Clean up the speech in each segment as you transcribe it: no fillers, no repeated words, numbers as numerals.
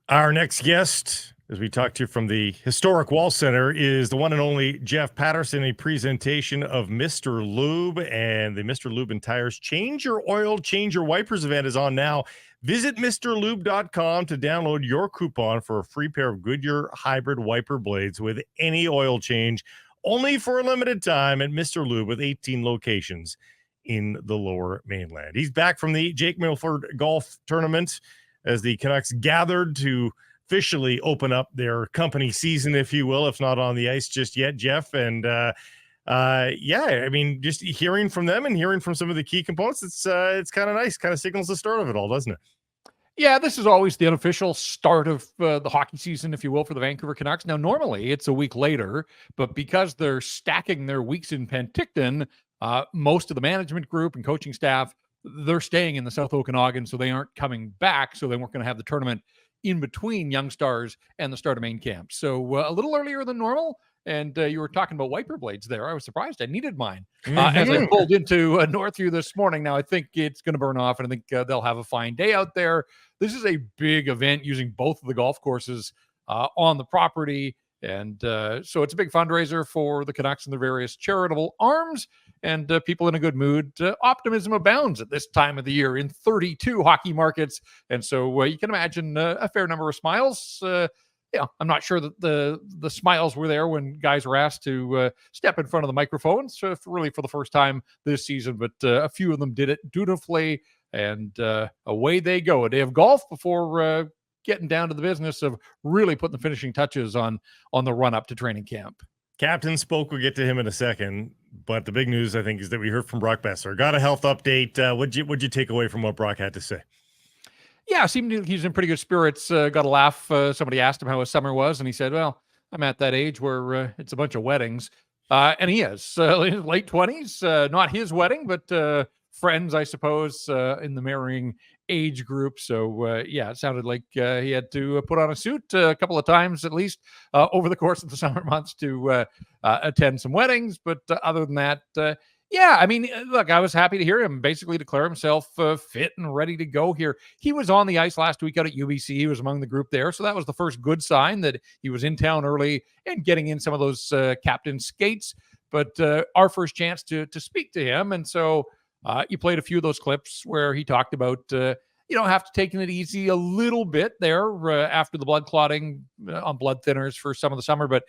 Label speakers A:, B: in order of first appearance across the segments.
A: Our next guest, as we talk to you from the historic Wall Center, is the one and only Jeff Paterson, a presentation of Mr. Lube, and the Mr. Lube and Tires Change Your Oil, Change Your Wipers event is on now. Visit MrLube.com to download your coupon for a free pair of Goodyear hybrid wiper blades with any oil change, only for a limited time at Mr. Lube with 18 locations in the Lower Mainland. He's back from the Jake Milford Golf Tournament as the Canucks gathered to officially open up their company season, if you will, if not on the ice just yet, Jeff. And just hearing from them and hearing from some of the key components, it's kind of nice, kind of signals the start of it all, doesn't it?
B: Yeah, this is always the unofficial start of the hockey season, if you will, for the Vancouver Canucks. Now, normally it's a week later, but because they're stacking their weeks in Penticton, most of the management group and coaching staff, they're staying in the South Okanagan, so they aren't coming back. So they weren't going to have the tournament in between Young Stars and the start of main camp. So a little earlier than normal. And you were talking about wiper blades there. I was surprised. I needed mine as I pulled into Northview this morning. Now, I think it's going to burn off, and I think they'll have a fine day out there. This is a big event using both of the golf courses on the property. And so it's a big fundraiser for the Canucks and their various charitable arms. And people in a good mood. Optimism abounds at this time of the year in 32 hockey markets. And so you can imagine a fair number of smiles. I'm not sure that the smiles were there when guys were asked to step in front of the microphones really for the first time this season. But a few of them did it dutifully. And away they go. A day of golf before getting down to the business of really putting the finishing touches on the run up to training camp.
A: Captain spoke. We'll get to him in a second. But the big news, I think, is that we heard from Brock Boeser. Got a health update. What'd you take away from what Brock had to say?
B: Yeah, seemed he's in pretty good spirits. Got a laugh. Somebody asked him how his summer was, and he said, well, I'm at that age where it's a bunch of weddings. And he is. In his late 20s. Not his wedding, but friends, I suppose, in the marrying age group. So, it sounded like he had to put on a suit a couple of times, at least, over the course of the summer months to attend some weddings. But other than that, look, I was happy to hear him basically declare himself fit and ready to go here. He was on the ice last week out at UBC. He was among the group there. So that was the first good sign that he was in town early and getting in some of those captain skates. But our first chance to speak to him. And so you played a few of those clips where he talked about, have to taking it easy a little bit there after the blood clotting on blood thinners for some of the summer, but,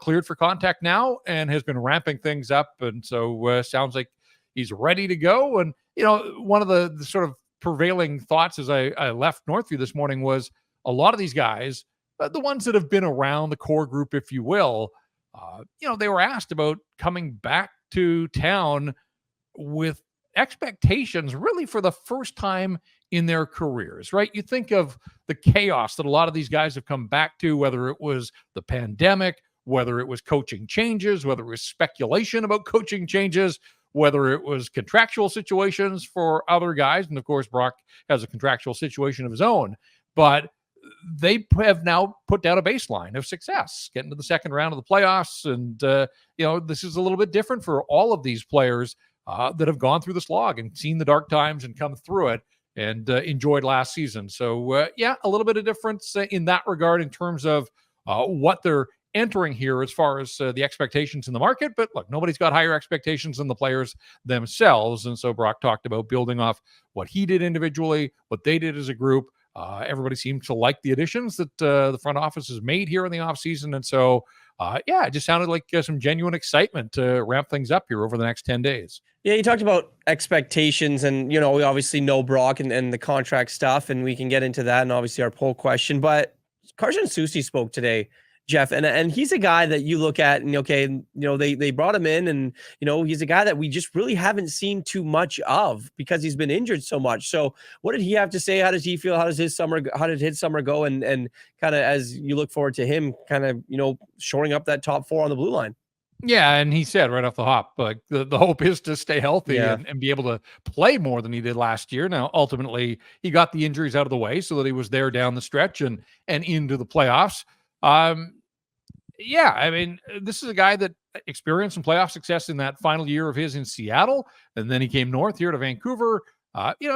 B: cleared for contact now and has been ramping things up. And so sounds like he's ready to go. And, one of the sort of prevailing thoughts as I left Northview this morning was a lot of these guys, the ones that have been around the core group, if you will, they were asked about coming back to town with expectations really for the first time in their careers, right? You think of the chaos that a lot of these guys have come back to, whether it was the pandemic, whether it was coaching changes, whether it was speculation about coaching changes, whether it was contractual situations for other guys. And of course, Brock has a contractual situation of his own, but they have now put down a baseline of success, getting to the second round of the playoffs. And, this is a little bit different for all of these players that have gone through the slog and seen the dark times and come through it and enjoyed last season. So, a little bit of difference in that regard in terms of what they're entering here as far as the expectations in the market. But look, nobody's got higher expectations than the players themselves. And so Brock talked about building off what he did individually, what they did as a group. Everybody seems to like the additions that the front office has made here in the offseason. And so, it just sounded like some genuine excitement to ramp things up here over the next 10 days.
C: Yeah, you talked about expectations and, we obviously know Brock and the contract stuff, and we can get into that and obviously our poll question. But Carson Soucy spoke today, Jeff, and he's a guy that you look at and, they brought him in and, he's a guy that we just really haven't seen too much of because he's been injured so much. So what did he have to say? How does he feel? How did his summer go? And kind of as you look forward to him kind of, shoring up that top four on the blue line.
B: Yeah, and he said right off the hop, like the hope is to stay healthy and be able to play more than he did last year. Now, ultimately, he got the injuries out of the way so that he was there down the stretch and into the playoffs. This is a guy that experienced some playoff success in that final year of his in Seattle, and then he came north here to Vancouver.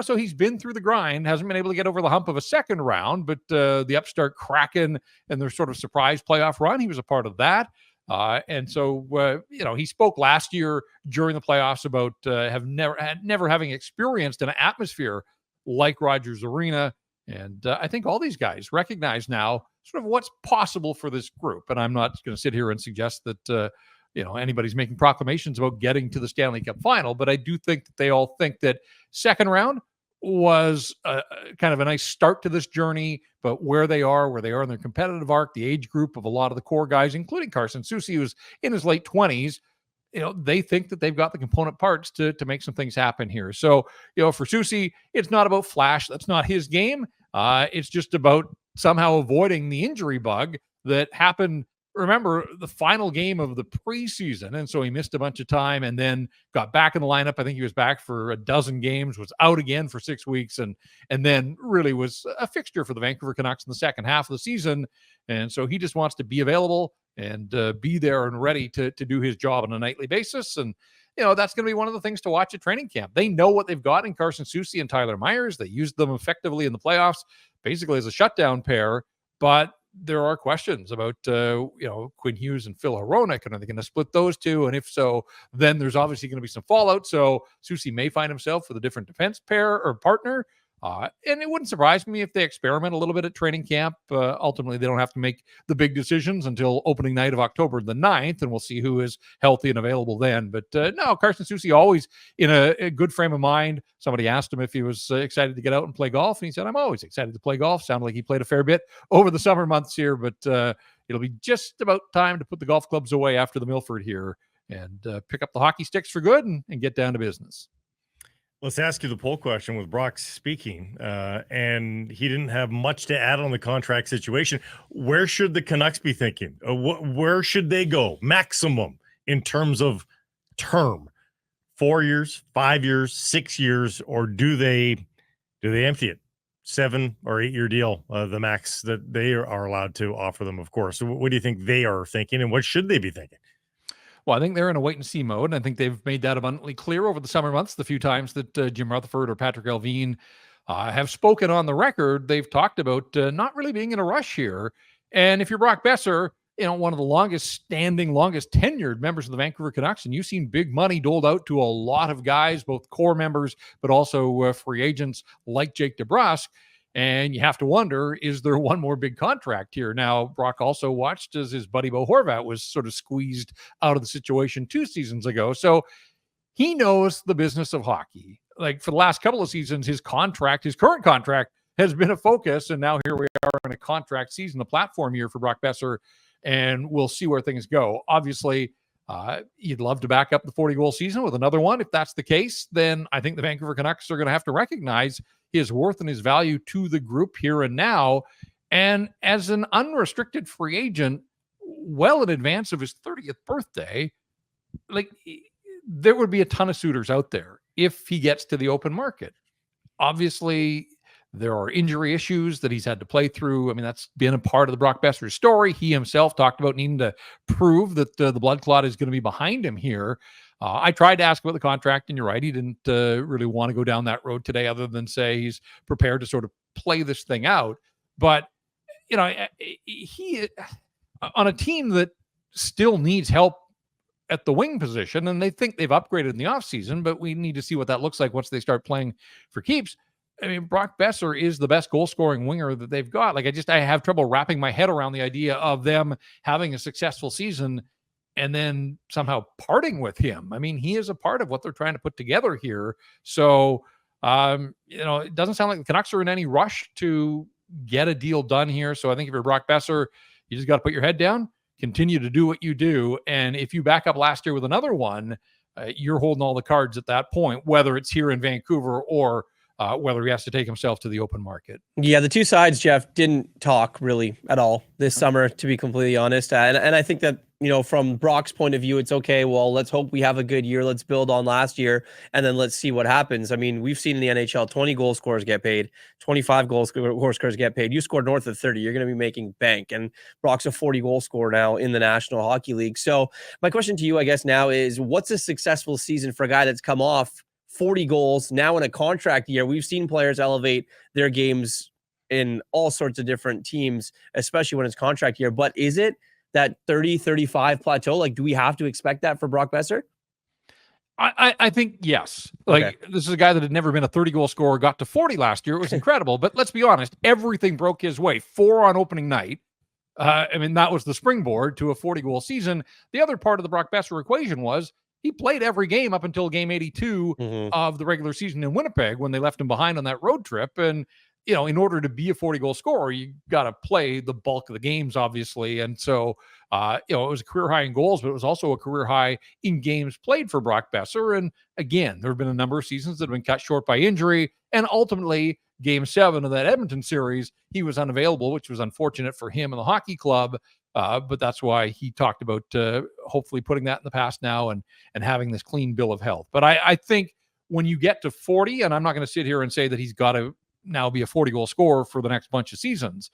B: So he's been through the grind, hasn't been able to get over the hump of a second round, but the upstart Kraken and their sort of surprise playoff run, he was a part of that. He spoke last year during the playoffs about never having experienced an atmosphere like Rogers Arena. And I think all these guys recognize now sort of what's possible for this group. And I'm not going to sit here and suggest that, anybody's making proclamations about getting to the Stanley Cup final, but I do think that they all think that second round was kind of a nice start to this journey, but where they are in their competitive arc, the age group of a lot of the core guys, including Carson Soucy, who's in his late 20s, they think that they've got the component parts to make some things happen here. So, for Soucy, it's not about flash. That's not his game. It's just about somehow avoiding the injury bug that happened. Remember the final game of the preseason. And so he missed a bunch of time and then got back in the lineup. I think he was back for a dozen games, was out again for 6 weeks, and then really was a fixture for the Vancouver Canucks in the second half of the season. And so he just wants to be available and be there and ready to do his job on a nightly basis. And, that's going to be one of the things to watch at training camp. They know what they've got in Carson Soucy and Tyler Myers. They used them effectively in the playoffs, basically as a shutdown pair, but there are questions about, Quinn Hughes and Phil Hronek, and are they going to split those two? And if so, then there's obviously going to be some fallout. So Soucy may find himself with a different defense pair or partner. And it wouldn't surprise me if they experiment a little bit at training camp. Ultimately, they don't have to make the big decisions until opening night of October the 9th, and we'll see who is healthy and available then. But no, Carson Soucy always in a good frame of mind. Somebody asked him if he was excited to get out and play golf, and he said, I'm always excited to play golf. Sounded like he played a fair bit over the summer months here, but it'll be just about time to put the golf clubs away after the Milford here and pick up the hockey sticks for good and get down to business.
A: Let's ask you the poll question with Brock speaking, and he didn't have much to add on the contract situation. Where should the Canucks be thinking? Where should they go maximum in terms of term? 4 years, 5 years, 6 years, or do they empty it? 7 or 8 year deal, the max that they are allowed to offer them, of course. So what do you think they are thinking, and what should they be thinking?
B: Well, I think they're in a wait-and-see mode, and I think they've made that abundantly clear over the summer months. The few times that Jim Rutherford or Patrick Elvine have spoken on the record, they've talked about not really being in a rush here. And if you're Brock Boeser, one of the longest-standing, longest-tenured members of the Vancouver Canucks, and you've seen big money doled out to a lot of guys, both core members, but also free agents like Jake DeBrusk. And you have to wonder, is there one more big contract here? Now, Brock also watched as his buddy Bo Horvat was sort of squeezed out of the situation 2 seasons ago. So he knows the business of hockey. Like for the last couple of seasons, his current contract has been a focus. And now here we are in a contract season, the platform year for Brock Boeser, and we'll see where things go. Obviously, you'd love to back up the 40-goal season with another one. If that's the case, then I think the Vancouver Canucks are going to have to recognize his worth and his value to the group here and now. And as an unrestricted free agent, well in advance of his 30th birthday, there would be a ton of suitors out there if he gets to the open market. Obviously, there are injury issues that he's had to play through. I mean, that's been a part of the Brock Boeser story. He himself talked about needing to prove that the blood clot is going to be behind him here. I tried to ask about the contract, and you're right. He didn't really want to go down that road today, other than say he's prepared to sort of play this thing out. But, he on a team that still needs help at the wing position, and they think they've upgraded in the offseason, but we need to see what that looks like once they start playing for keeps. I mean, Brock Boeser is the best goal-scoring winger that they've got. I have trouble wrapping my head around the idea of them having a successful season and then somehow parting with him. I mean, he is a part of what they're trying to put together here. So, it doesn't sound like the Canucks are in any rush to get a deal done here. So I think if you're Brock Boeser, you just got to put your head down, continue to do what you do. And if you back up last year with another one, you're holding all the cards at that point, whether it's here in Vancouver or whether he has to take himself to the open market.
C: Yeah, the two sides, Jeff, didn't talk really at all this summer, to be completely honest. And I think that, from Brock's point of view, it's okay. Well, let's hope we have a good year. Let's build on last year, and then let's see what happens. I mean, we've seen in the NHL 20 goal scorers get paid, 25 goal scorers get paid. You scored north of 30, you're going to be making bank. And Brock's a 40 goal scorer now in the National Hockey League. So my question to you, I guess, now is, what's a successful season for a guy that's come off 40 goals now in a contract year. We've seen players elevate their games in all sorts of different teams, especially when it's contract year. But is it that 30, 35 plateau? Like, do we have to expect that for Brock Boeser?
B: I think yes. Like, this is a guy that had never been a 30-goal scorer, got to 40 last year. It was incredible. But let's be honest, everything broke his way. 4 on opening night. I mean, that was the springboard to a 40-goal season. The other part of the Brock Boeser equation was he played every game up until game 82 of the regular season in Winnipeg when they left him behind on that road trip. And, you know, in order to be a 40-goal scorer, you got to play the bulk of the games, obviously. And so, you know, it was a career high in goals, but it was also a career high in games played for Brock Boeser. And again, there have been a number of seasons that have been cut short by injury. And ultimately, game 7 of that Edmonton series, he was unavailable, which was unfortunate for him and the hockey club. But that's why he talked about hopefully putting that in the past now and having this clean bill of health. But I think when you get to 40, and I'm not going to sit here and say that he's got to now be a 40-goal scorer for the next bunch of seasons.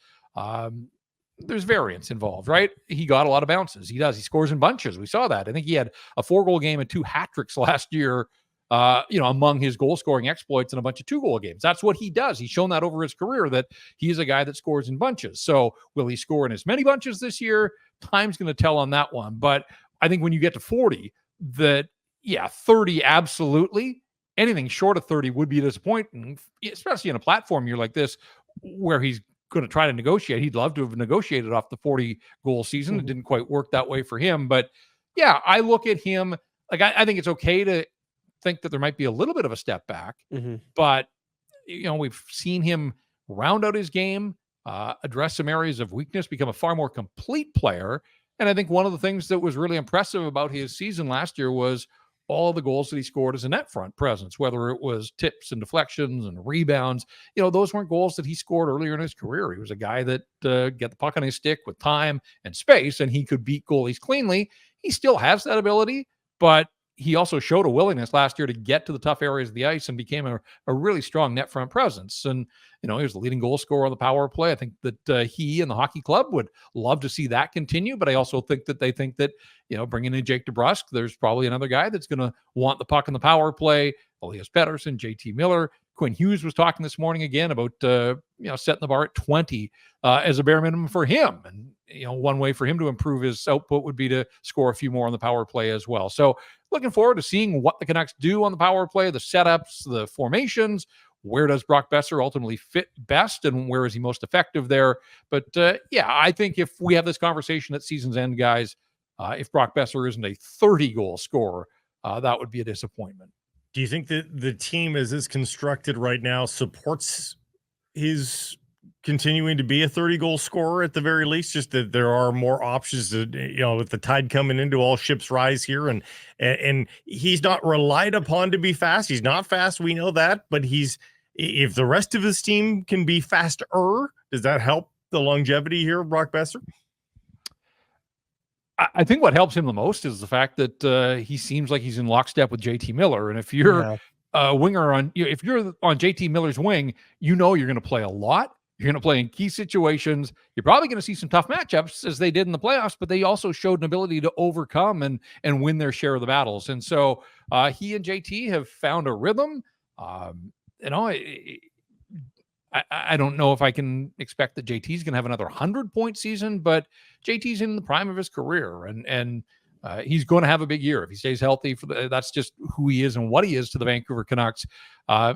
B: There's variance involved, right? He got a lot of bounces. He does. He scores in bunches. We saw that. I think he had a 4-goal game and 2 hat tricks last year, you know, among his goal scoring exploits and a bunch of 2-goal games. That's what he does. He's shown that over his career that he's a guy that scores in bunches. So will he score in as many bunches this year? Time's going to tell on that one. But I think when you get to 40, that, yeah, 30, absolutely. Anything short of 30 would be disappointing, especially in a platform year like this where he's going to try to negotiate. He'd love to have negotiated off the 40-goal season. It didn't quite work that way for him. But yeah, I look at him, like, I think it's okay to think that there might be a little bit of a step back, but, you know, we've seen him round out his game, address some areas of weakness, become a far more complete player. And I think one of the things that was really impressive about his season last year was all the goals that he scored as a net front presence, whether it was tips and deflections and rebounds. You know, those weren't goals that he scored earlier in his career. He was a guy that get the puck on his stick with time and space, and he could beat goalies cleanly. He still has that ability, but he also showed a willingness last year to get to the tough areas of the ice and became a really strong net front presence. And, you know, he was the leading goal scorer on the power play. I think that he and the hockey club would love to see that continue. But I also think that they think that, you know, bringing in Jake DeBrusk, there's probably another guy that's going to want the puck in the power play. Elias Paterson, JT Miller. Quinn Hughes was talking this morning again about, you know, setting the bar at 20 as a bare minimum for him. And, you know, one way for him to improve his output would be to score a few more on the power play as well. So looking forward to seeing what the Canucks do on the power play, the setups, the formations. Where does Brock Boeser ultimately fit best, and where is he most effective there? But yeah, I think if we have this conversation at season's end, guys, if Brock Boeser isn't a 30-goal scorer, that would be a disappointment.
A: Do you think that the team as is constructed right now supports his continuing to be a 30-goal scorer at the very least? Just that there are more options to, you know, with the tide coming into, all ships rise here, and he's not relied upon to be fast. He's not fast, we know that, but if the rest of his team can be faster, does that help the longevity here of Brock Boeser?
B: I think what helps him the most is the fact that he seems like he's in lockstep with JT Miller. And if you're a winger if you're on JT Miller's wing, you know you're going to play a lot. You're going to play in key situations. You're probably going to see some tough matchups as they did in the playoffs, but they also showed an ability to overcome and win their share of the battles. And so he and JT have found a rhythm. You know, I don't know if I can expect that JT's going to have another 100-point season, but JT's in the prime of his career, and he's going to have a big year if he stays healthy. That's just who he is and what he is to the Vancouver Canucks.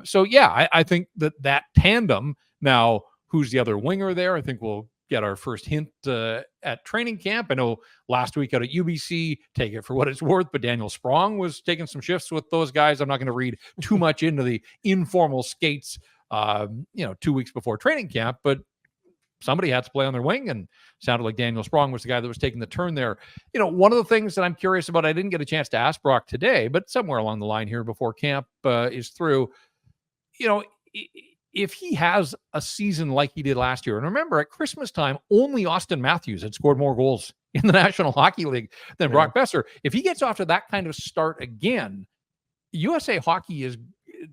B: So yeah, I think that tandem. Now, who's the other winger there? I think we'll get our first hint at training camp. I know last week out at UBC, take it for what it's worth, but Daniel Sprong was taking some shifts with those guys. I'm not going to read too much into the informal skates, 2 weeks before training camp, but somebody had to play on their wing, and sounded like Daniel Sprong was the guy that was taking the turn there. You know, one of the things that I'm curious about, I didn't get a chance to ask Brock today, but somewhere along the line here before camp is through, you know, if he has a season like he did last year, and remember at Christmas time, only Austin Matthews had scored more goals in the National Hockey League than Brock Boeser. If he gets off to that kind of start again, USA Hockey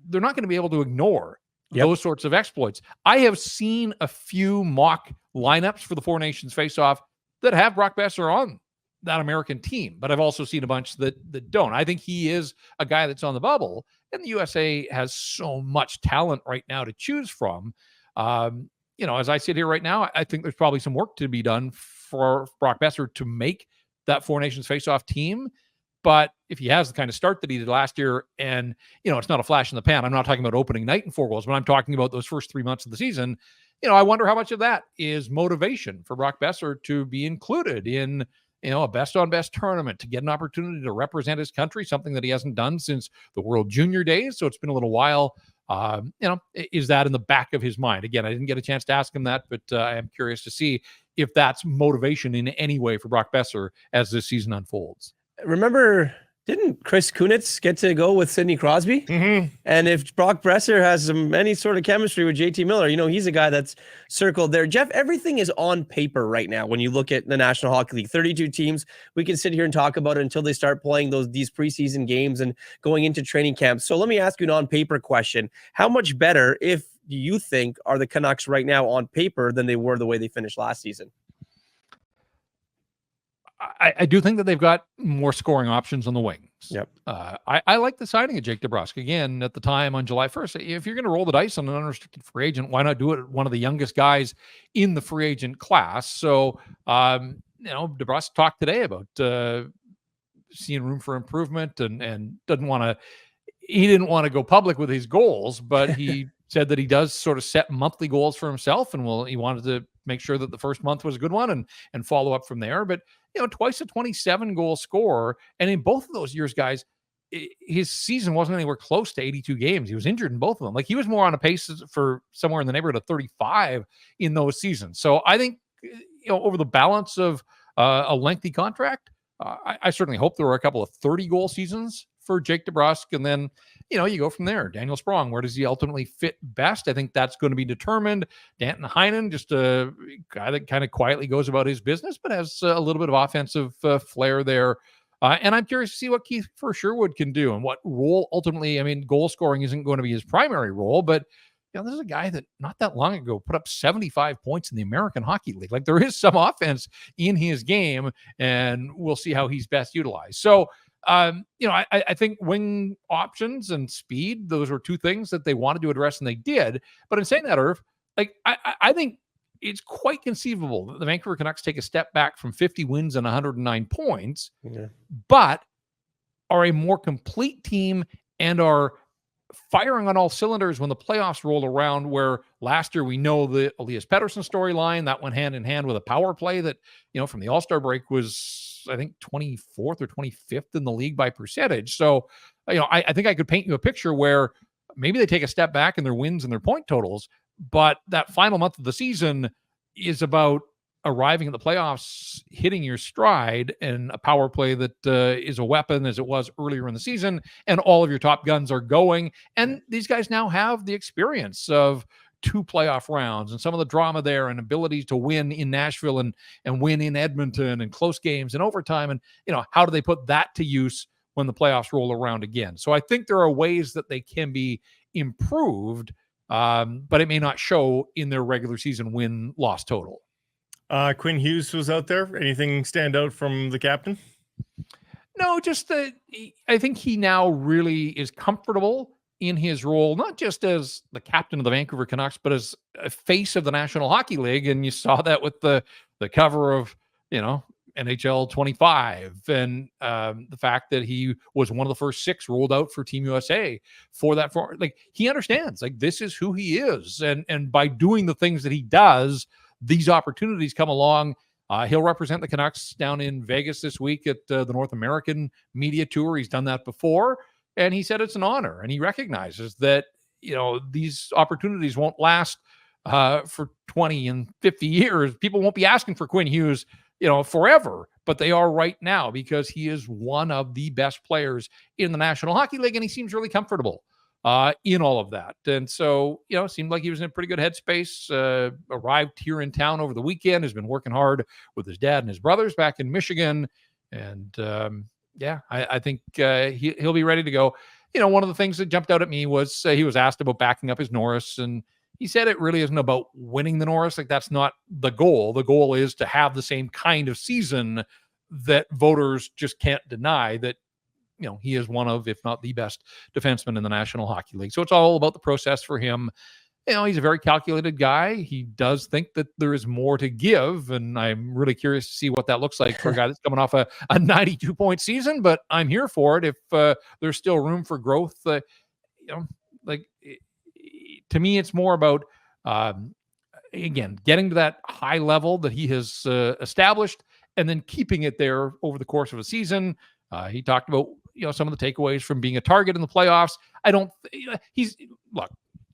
B: they're not going to be able to ignore those sorts of exploits. I have seen a few mock lineups for the Four Nations face-off that have Brock Boeser on that American team, but I've also seen a bunch that don't. I think he is a guy that's on the bubble. And the USA has so much talent right now to choose from. As I sit here right now, I think there's probably some work to be done for Brock Boeser to make that Four Nations face-off team. But if he has the kind of start that he did last year, and, it's not a flash in the pan, I'm not talking about opening night and 4 goals, but I'm talking about those first 3 months of the season, I wonder how much of that is motivation for Brock Boeser to be included in, a best-on-best tournament, to get an opportunity to represent his country, something that he hasn't done since the World Junior days. So it's been a little while. Is that in the back of his mind? Again, I didn't get a chance to ask him that, but I am curious to see if that's motivation in any way for Brock Boeser as this season unfolds.
C: Remember, didn't Chris Kunitz get to go with Sidney Crosby?
A: Mm-hmm.
C: And if Brock Boeser has any sort of chemistry with JT Miller, he's a guy that's circled there. Jeff, everything is on paper right now. When you look at the National Hockey League, 32 teams, we can sit here and talk about it until they start playing these preseason games and going into training camps. So let me ask you an on-paper question. How much better, if you think, are the Canucks right now on paper than they were the way they finished last season?
B: I do think that they've got more scoring options on the wings.
C: Yep.
B: I like the signing of Jake DeBrusk. Again, at the time on July 1st, if you're going to roll the dice on an unrestricted free agent, why not do it one of the youngest guys in the free agent class? So, DeBrusk talked today about seeing room for improvement and didn't want to go public with his goals, but he said that he does sort of set monthly goals for himself, and he wanted to make sure that the first month was a good one and follow up from there. But twice a 27-goal scorer, and in both of those years, guys, his season wasn't anywhere close to 82 games. He was injured in both of them. Like, he was more on a pace for somewhere in the neighborhood of 35 in those seasons. So I think over the balance of a lengthy contract, I certainly hope there were a couple of 30-goal seasons for Jake DeBrusk, and then you go from there. Daniel Sprong, where does he ultimately fit best? I think that's going to be determined. Danton Heinen, just a guy that kind of quietly goes about his business, but has a little bit of offensive flair there. And I'm curious to see what Keith Sherwood can do and what role ultimately. I mean, goal scoring isn't going to be his primary role, but this is a guy that not that long ago put up 75 points in the American Hockey League. Like, there is some offense in his game, and we'll see how he's best utilized. So, I think wing options and speed, those were two things that they wanted to address, and they did. But in saying that, Irv, I think it's quite conceivable that the Vancouver Canucks take a step back from 50 wins and 109 points, but are a more complete team and are firing on all cylinders when the playoffs roll around, where last year we know the Elias Paterson storyline that went hand in hand with a power play that, from the All-Star break was, I think, 24th or 25th in the league by percentage. So, I think I could paint you a picture where maybe they take a step back in their wins and their point totals, but that final month of the season is about arriving at the playoffs, hitting your stride, and a power play that is a weapon as it was earlier in the season, and all of your top guns are going. And these guys now have the experience of 2 playoff rounds and some of the drama there, and abilities to win in Nashville and win in Edmonton and close games and overtime. And, how do they put that to use when the playoffs roll around again? So I think there are ways that they can be improved, but it may not show in their regular season win-loss total.
A: Quinn Hughes was out there. Anything stand out from the captain?
B: No, just that I think he now really is comfortable in his role, not just as the captain of the Vancouver Canucks, but as a face of the National Hockey League. And you saw that with the cover of, NHL 25, and the fact that he was one of the first 6 rolled out for Team USA for that. He understands, this is who he is. And by doing the things that he does, these opportunities come along. He'll represent the Canucks down in Vegas this week at the North American Media Tour. He's done that before, and he said it's an honor. And he recognizes that, these opportunities won't last for 20 and 50 years. People won't be asking for Quinn Hughes, forever, but they are right now, because he is one of the best players in the National Hockey League, and he seems really comfortable in all of that. And so, it seemed like he was in a pretty good headspace, arrived here in town over the weekend, has been working hard with his dad and his brothers back in Michigan. And I think he'll be ready to go. One of the things that jumped out at me was he was asked about backing up his Norris, and he said it really isn't about winning the Norris. That's not the goal. The goal is to have the same kind of season that voters just can't deny that he is one of, if not the best defenseman in the National Hockey League. So it's all about the process for him. He's a very calculated guy. He does think that there is more to give, and I'm really curious to see what that looks like for a guy that's coming off a 92-point season, but I'm here for it if there's still room for growth. To me, it's more about, again, getting to that high level that he has established and then keeping it there over the course of a season. He talked about, some of the takeaways from being a target in the playoffs.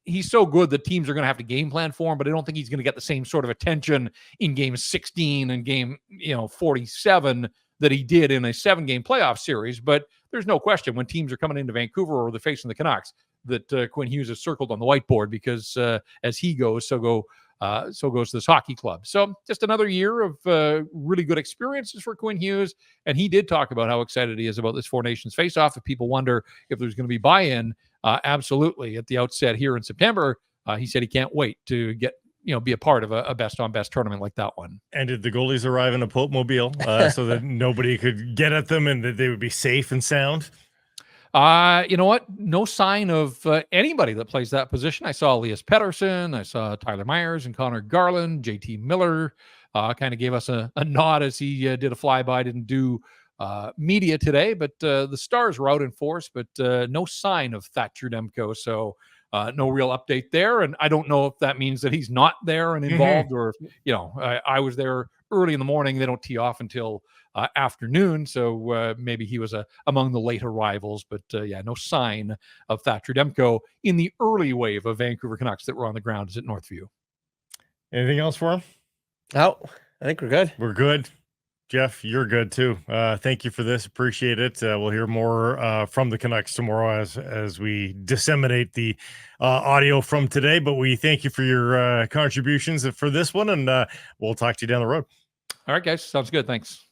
B: He's so good that teams are going to have to game plan for him, but I don't think he's going to get the same sort of attention in game 16 and game 47 that he did in a 7-game playoff series. But there's no question when teams are coming into Vancouver or they're facing the Canucks that Quinn Hughes is circled on the whiteboard because as he goes, so goes this hockey club. So just another year of really good experiences for Quinn Hughes. And he did talk about how excited he is about this Four Nations face-off. If people wonder if there's going to be buy-in, absolutely. At the outset here in September, he said he can't wait to get, be a part of a best-on-best tournament like that one.
A: And did the goalies arrive in a Pope mobile so that nobody could get at them and that they would be safe and sound?
B: You know what? No sign of anybody that plays that position. I saw Elias Paterson. I saw Tyler Myers and Connor Garland. JT Miller kind of gave us a nod as he did a flyby. Didn't do media today, but the Stars were out in force, but no sign of Thatcher Demko. So no real update there. And I don't know if that means that he's not there and involved or, I was there early in the morning. They don't tee off until afternoon. So maybe he was among the late arrivals, but no sign of Thatcher Demko in the early wave of Vancouver Canucks that were on the ground at Northview.
A: Anything else for him?
C: Oh, I think we're good.
A: We're good. Jeff, you're good too. Thank you for this. Appreciate it. We'll hear more from the Canucks tomorrow as we disseminate the audio from today. But we thank you for your contributions for this one, and we'll talk to you down the road.
B: All right, guys. Sounds good. Thanks.